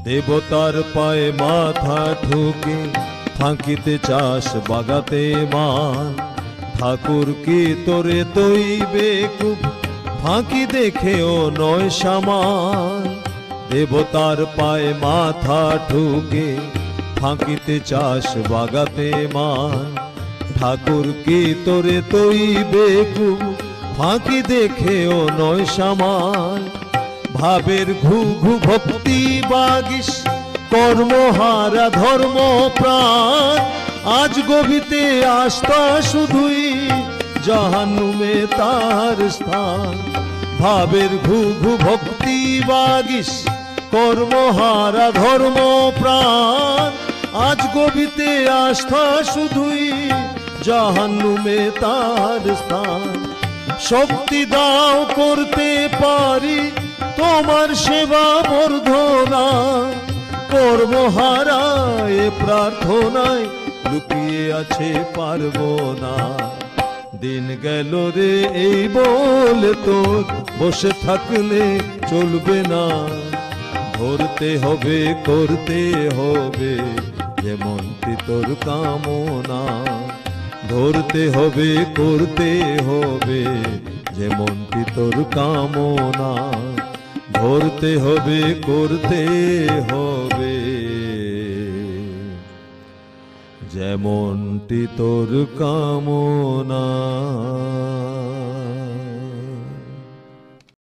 দেবতার পায়ে মাথা ঠুকে ফাঁকিতে চাষ বাগাতে মান। ঠাকুর কি তোরে তৈবে খুব ফাঁকি দেখেও নয় সামান। দেবতার পায়ে মাথা ঠুকে ফাঁকিতে চাষ বাগাতে মান। ঠাকুর কি তোরে তৈবে খুব ফাঁকি দেখেও নয় সামান। ভাবের ঘু ঘু ভক্তি বাগিস কর্মহারা ধর্ম প্রাণ। আজ গভীতে আস্থা শুধুই জাহান্নুমে তার স্থান। ভাবের ঘু ঘু ভক্তি বাগিস কর্মহারা ধর্ম প্রাণ। আজ গভীতে আস্থা শুধুই জাহান্নুমে তার স্থান। শক্তি দাও করতে পারি তোমার সেবা বর্ধনা। কর্মহারায় প্রার্থনায় লুকিয়ে আছে পারবো না। দিন গেল রে এই বলে তোর বসে থাকলে চলবে না। ধরতে হবে করতে হবে যেমনটি তোর কামনা। ধরতে হবে করতে হবে যেমনটি তোর কামনা। ধরতে হবে করতে হবে যেমনটি তোর কামনা।